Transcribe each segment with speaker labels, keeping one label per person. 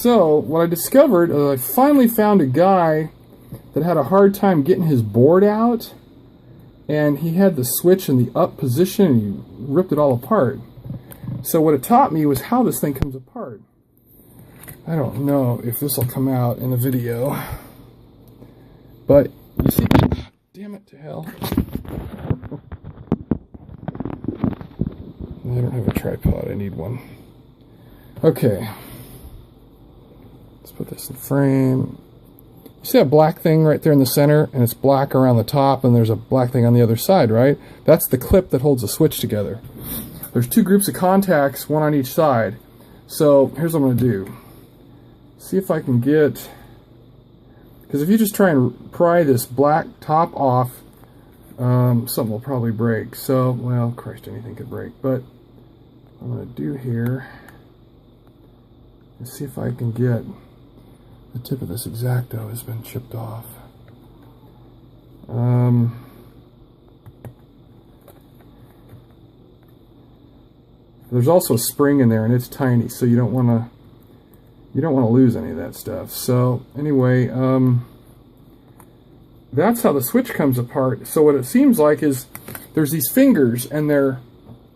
Speaker 1: So what I discovered, I finally found a guy that had a hard time getting his board out, and he had the switch in the up position and he ripped it all apart. So what it taught me was how this thing comes apart. I don't know if this will come out in the video, but you see, damn it to hell. I don't have a tripod, I need one. Okay, let's put this in frame. You see that black thing right there in the center, and it's black around the top, and there's a black thing on the other side, right? That's the clip that holds the switch together. There's two groups of contacts, one on each side. So here's what I'm going to do. See if I can get, because if you just try and pry this black top off, something will probably break. So, well, Christ, anything could break. But what I'm going to do here is see if I can get the tip of this X-Acto has been chipped off. There's also a spring in there, and it's tiny, so you don't want to lose any of that stuff. So anyway, that's how the switch comes apart. So what it seems like is there's these fingers, and they're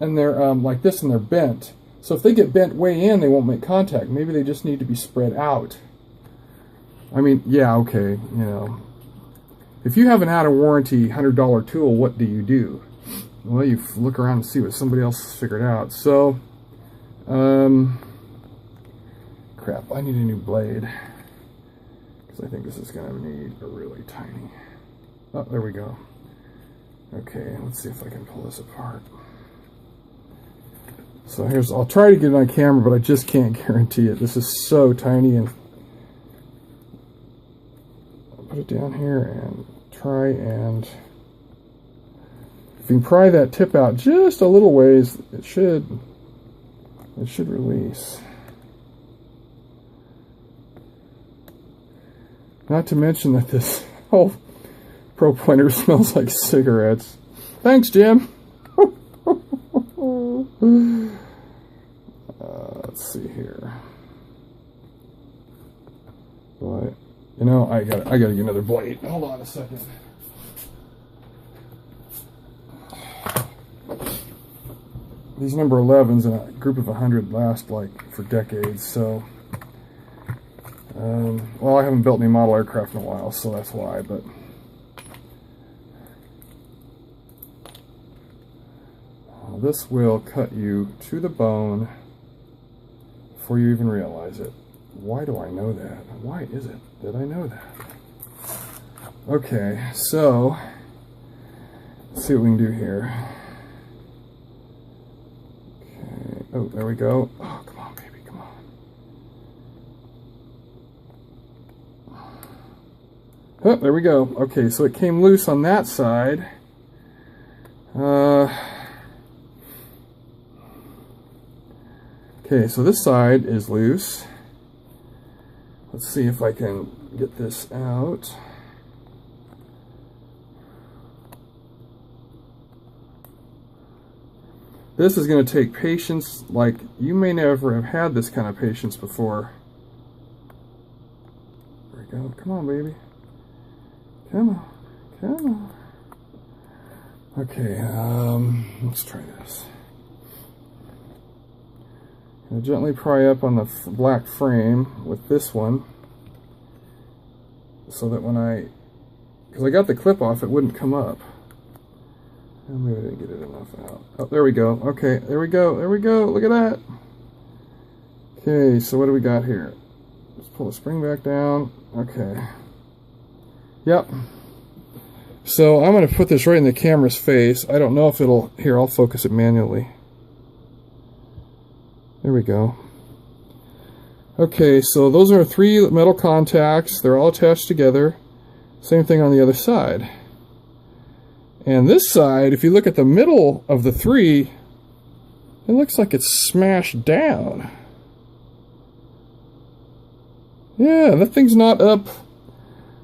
Speaker 1: like this, and they're bent. So if they get bent way in, they won't make contact. Maybe they just need to be spread out. I mean, yeah, okay, you know. If you have an out-of-warranty $100 tool, what do you do? Well, you look around and see what somebody else has figured out. So, crap, I need a new blade. Because I think this is going to need a really tiny... Oh, there we go. Okay, let's see if I can pull this apart. So here's... I'll try to get it on camera, but I just can't guarantee it. This is so tiny, and... I'll put it down here and try and... If you can pry that tip out just a little ways, it should release. Not to mention that this whole Pro Pointer smells like cigarettes. Thanks, Jim. Let's see here. But you know, I gotta get another blade. Hold on a second. These number 11s in a group of 100 last like for decades, so well, I haven't built any model aircraft in a while, so that's why, but this will cut you to the bone before you even realize it. Why do I know that? Why is it that I know that? Okay, so let's see what we can do here. Oh, there we go. Oh, come on, baby, come on. Oh, there we go. Okay, so it came loose on that side. Okay, so this side is loose. Let's see if I can get this out. This is going to take patience, like you may never have had this kind of patience before. There we go. Come on, baby. Come on. Come on. Okay, let's try this. I'm going to gently pry up on the black frame with this one, so that when because I got the clip off, it wouldn't come up. Maybe I didn't get it enough out. Oh, there we go. Okay, there we go. There we go. Look at that. Okay, so what do we got here? Let's pull the spring back down. Okay. Yep. So I'm going to put this right in the camera's face. I don't know if it'll... Here, I'll focus it manually. There we go. Okay, so those are 3 metal contacts. They're all attached together. Same thing on the other side. And this side, if you look at the middle of the 3, it looks like it's smashed down. Yeah, that thing's not up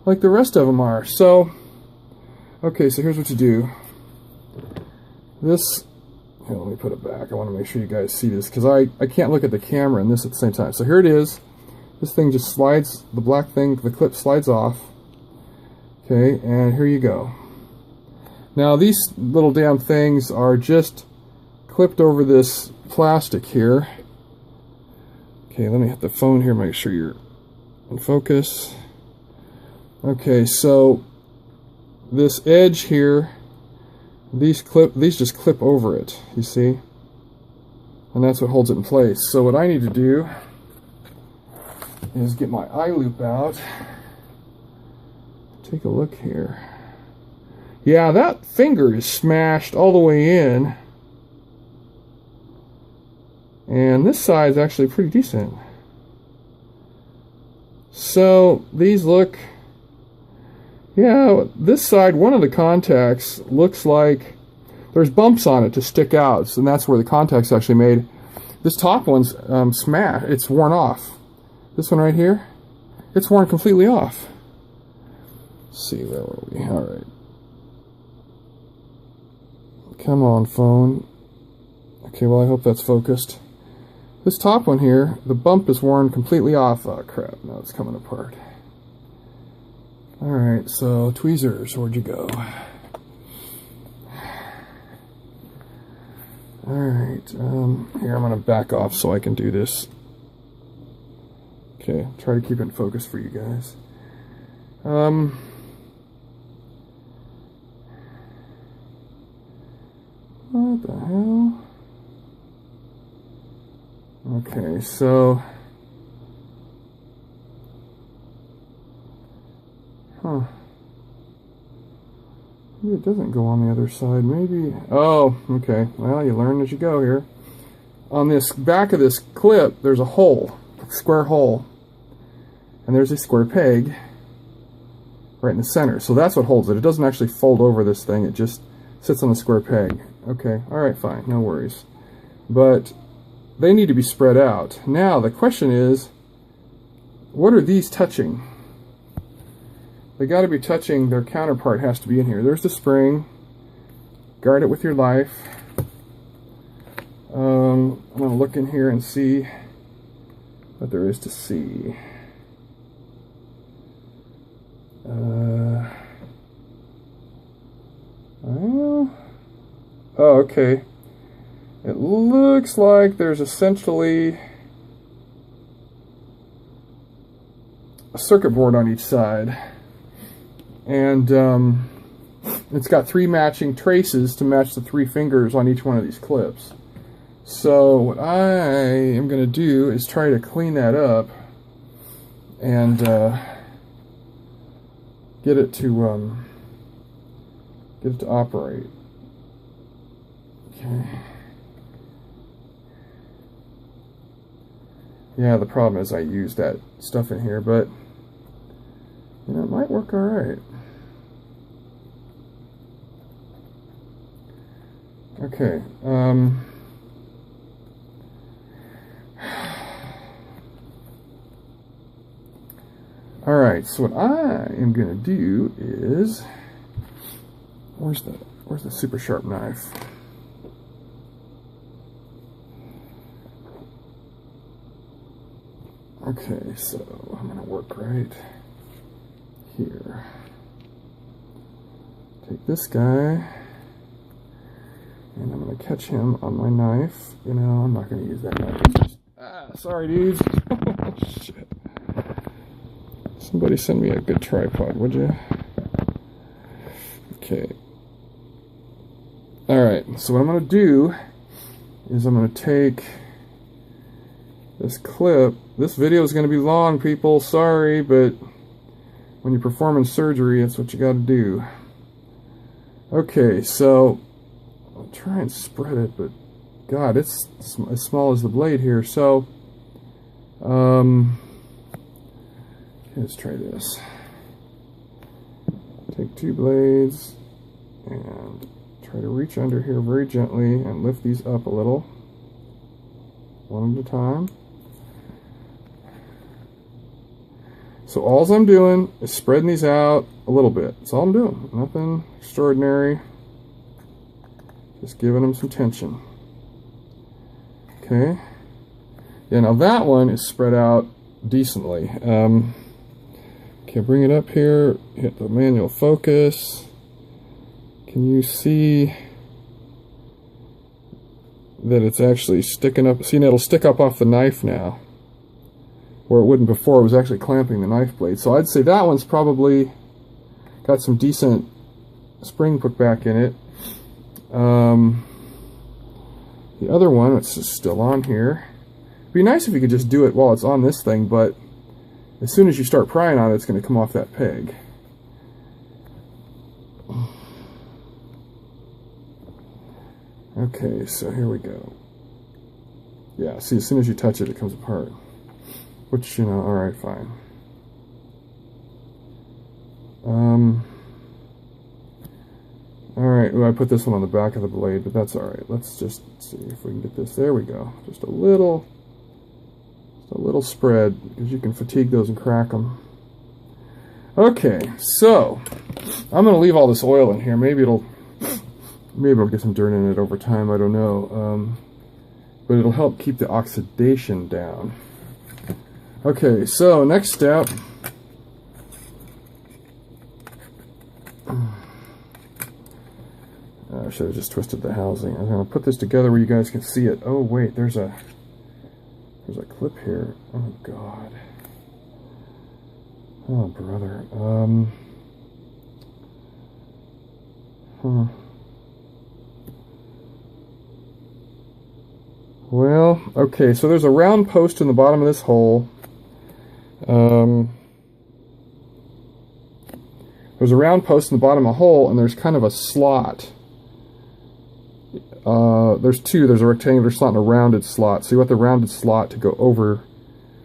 Speaker 1: like the rest of them are. So, okay, so here's what you do. This, here, let me put it back. I want to make sure you guys see this, because I can't look at the camera and this at the same time. So here it is. This thing just slides, the black thing, the clip slides off. Okay, and here you go. Now these little damn things are just clipped over this plastic here. Okay, let me hit the phone here, make sure you're in focus. Okay, so this edge here, these just clip over it, you see? And that's what holds it in place. So what I need to do is get my eye loop out. Take a look here. Yeah, that finger is smashed all the way in. And this side is actually pretty decent. So these look, yeah, this side, one of the contacts looks like there's bumps on it to stick out, and that's where the contact's actually made. This top one's smashed, it's worn off. This one right here, it's worn completely off. Let's see, where were we? All right. Come on, phone. Okay, well, I hope that's focused. This top one here, the bump is worn completely off. Oh, crap. Now it's coming apart. Alright, so tweezers, where'd you go? Alright, here, I'm going to back off so I can do this. Okay, try to keep it in focus for you guys. What the hell? Okay, so... Huh. Maybe it doesn't go on the other side. Maybe... Oh, okay. Well, you learn as you go here. On this back of this clip, there's a hole. A square hole. And there's a square peg right in the center. So that's what holds it. It doesn't actually fold over this thing. It just sits on the square peg. Okay, alright, fine. No worries. But they need to be spread out. Now, the question is, what are these touching? They got to be touching, their counterpart has to be in here. There's the spring. Guard it with your life. I'm going to look in here and see what there is to see. Oh, okay. It looks like there's essentially a circuit board on each side. And it's got 3 matching traces to match the 3 fingers on each one of these clips. So what I am going to do is try to clean that up and get it to operate. Okay. Yeah, the problem is I used that stuff in here, but you know, it might work all right. Okay. All right. So what I am going to do is, where's the super sharp knife? Okay, so I'm going to work right here. Take this guy, and I'm going to catch him on my knife. You know, I'm not going to use that knife. Sorry, dudes. Oh, shit. Somebody send me a good tripod, would you? Okay. Alright, so what I'm going to do is I'm going to take this clip. This video is going to be long, people. Sorry, but when you're performing surgery, that's what you got to do. Okay, so I'll try and spread it, but God, it's as small as the blade here. So, let's try this. Take 2 blades and try to reach under here very gently and lift these up a little, one at a time. So all I'm doing is spreading these out a little bit. That's all I'm doing. Nothing extraordinary. Just giving them some tension. Okay. Yeah, now that one is spread out decently. Okay, bring it up here, hit the manual focus. Can you see that it's actually sticking up? See, it'll stick up off the knife now, where it wouldn't before. It was actually clamping the knife blade. So I'd say that one's probably got some decent spring put back in it. The other one, it's just still on here. It'd be nice if you could just do it while it's on this thing, but as soon as you start prying on it, it's going to come off that peg. Okay, so here we go. Yeah, see, as soon as you touch it, it comes apart. Which, you know, alright, fine. Alright, well, I put this one on the back of the blade, but that's alright. Let's just see if we can get this. There we go. Just a little spread, because you can fatigue those and crack them. Okay, so I'm going to leave all this oil in here. Maybe it'll get some dirt in it over time, I don't know. But it'll help keep the oxidation down. Okay, so next step. I should have just twisted the housing. I'm going to put this together where you guys can see it. Oh wait, there's a clip here. Oh god. Oh brother. Well, okay, so there's a round post in the bottom of this hole. There's a round post in the bottom of the hole, and there's kind of a slot. There's two. There's a rectangular slot and a rounded slot. So you want the rounded slot to go over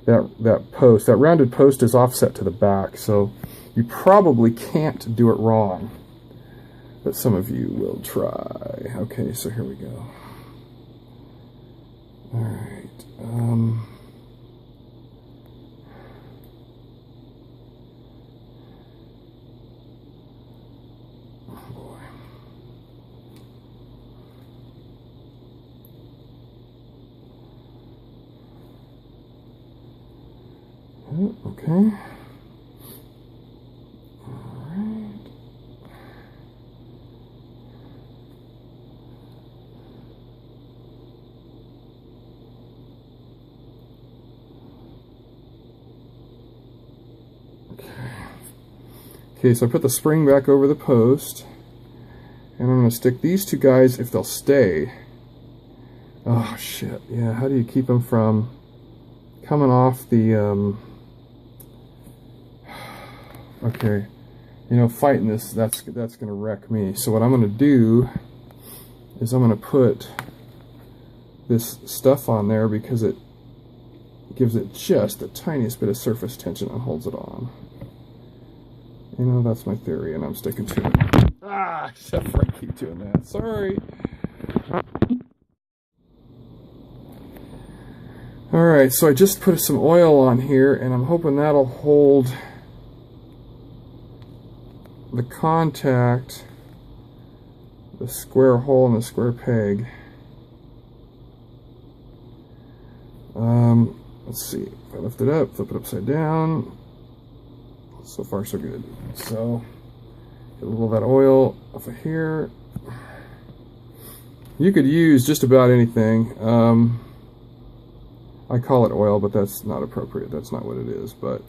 Speaker 1: that post. That rounded post is offset to the back, so you probably can't do it wrong. But some of you will try. Okay, so here we go. Alright. Oh boy. Oh, okay. Okay, so I put the spring back over the post, and I'm going to stick these two guys if they'll stay. Oh, shit. Yeah, how do you keep them from coming off the, Okay, you know, fighting this, that's going to wreck me. So what I'm going to do is I'm going to put this stuff on there because it gives it just the tiniest bit of surface tension and holds it on. You know, that's my theory, and I'm sticking to it. Ah, except for I keep doing that. Sorry. Alright, so I just put some oil on here, and I'm hoping that'll hold the contact, the square hole in the square peg. Let's see. If I lift it up, flip it upside down. So far, so good. So, get a little of that oil off of here. You could use just about anything. I call it oil, but that's not appropriate. That's not what it is. But,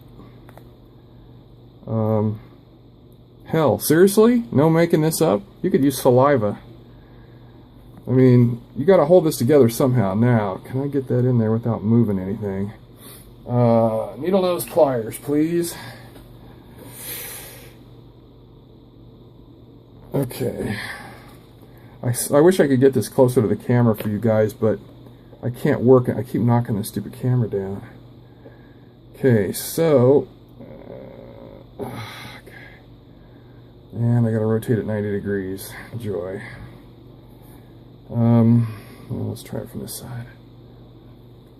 Speaker 1: hell, seriously? No making this up? You could use saliva. I mean, you got to hold this together somehow. Now, can I get that in there without moving anything? Needle nose pliers, please. Okay, I wish I could get this closer to the camera for you guys, but I can't work it. I keep knocking this stupid camera down. Okay, so, okay. And I gotta rotate it 90 degrees. Joy. Well, let's try it from this side.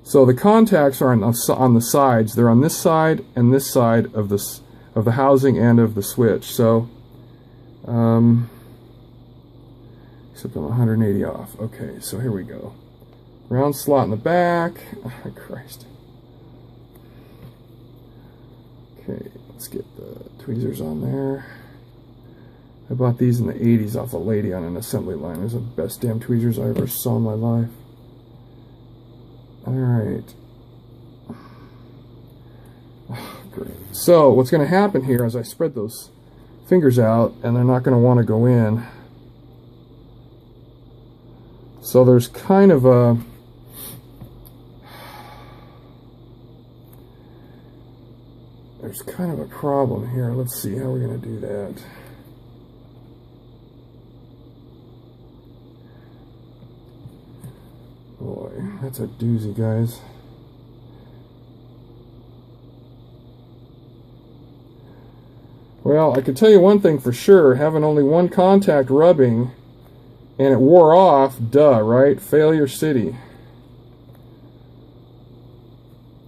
Speaker 1: So the contacts are on the sides. They're on this side and this side of the housing and of the switch. So. Except I'm 180 off. Okay, so here we go. Round slot in the back. Oh, Christ. Let's get the tweezers on there. I bought these in the 80s off a lady on an assembly line. Those are the best damn tweezers I ever saw in my life. Alright. Great. So, what's going to happen here is I spread those fingers out, and they're not going to want to go in. So there's kind of a... There's kind of a problem here. Let's see how we're going to do that. Boy, that's a doozy, guys. Well, I can tell you one thing for sure. Having only one contact rubbing and it wore off, duh, right? Failure city.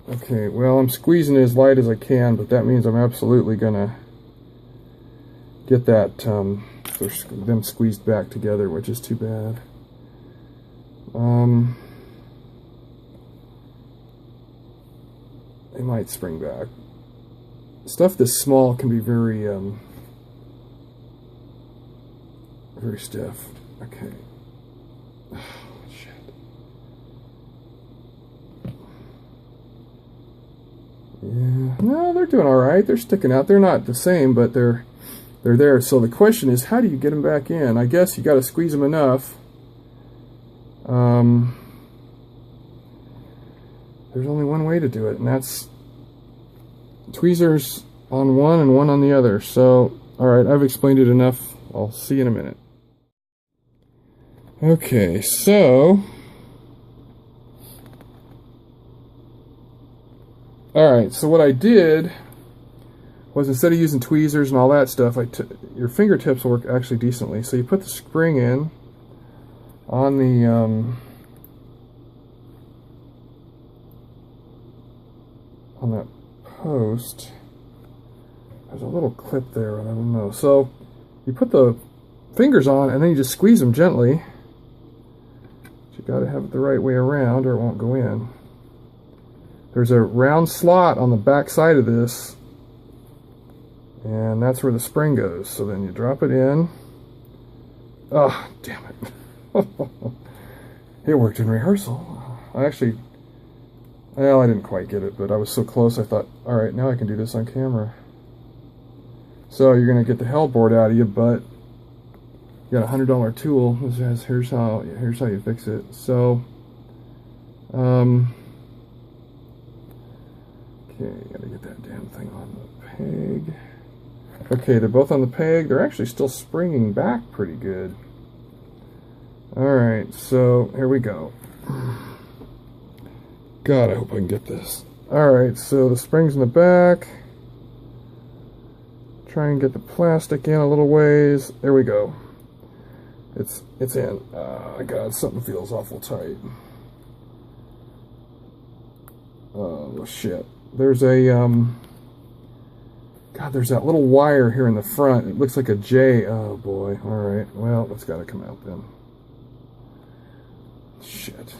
Speaker 1: Okay, well, I'm squeezing it as light as I can, but that means I'm absolutely going to get that, them squeezed back together, which is too bad. They might spring back. Stuff this small can be very, very stiff. Okay. Oh, shit. Yeah. No, they're doing all right. They're sticking out. They're not the same, but they're there. So the question is, how do you get them back in? I guess you got to squeeze them enough. There's only one way to do it, and that's tweezers on one and one on the other. So, alright, I've explained it enough. I'll see you in a minute. Okay, so... Alright, so what I did was, instead of using tweezers and all that stuff, your fingertips will work actually decently. So you put the spring in on the... on that post. There's a little clip there, I don't know. So you put the fingers on and then you just squeeze them gently. But you got to have it the right way around or it won't go in. There's a round slot on the back side of this, and that's where the spring goes. So then you drop it in. Oh, damn it. It worked in rehearsal. Well, I didn't quite get it, but I was so close I thought, alright, now I can do this on camera. So you're going to get the hell bored out of you, but you got a $100 tool. Here's how you fix it. So, okay, gotta get that damn thing on the peg. Okay, they're both on the peg. They're actually still springing back pretty good. Alright, so here we go. God, I hope I can get this. Alright, so the spring's in the back. Try and get the plastic in a little ways. There we go. It's in. God, something feels awful tight. Oh, shit. There's a, God, there's that little wire here in the front. It looks like a J. Oh, boy. Alright, well, that's gotta come out then. Shit.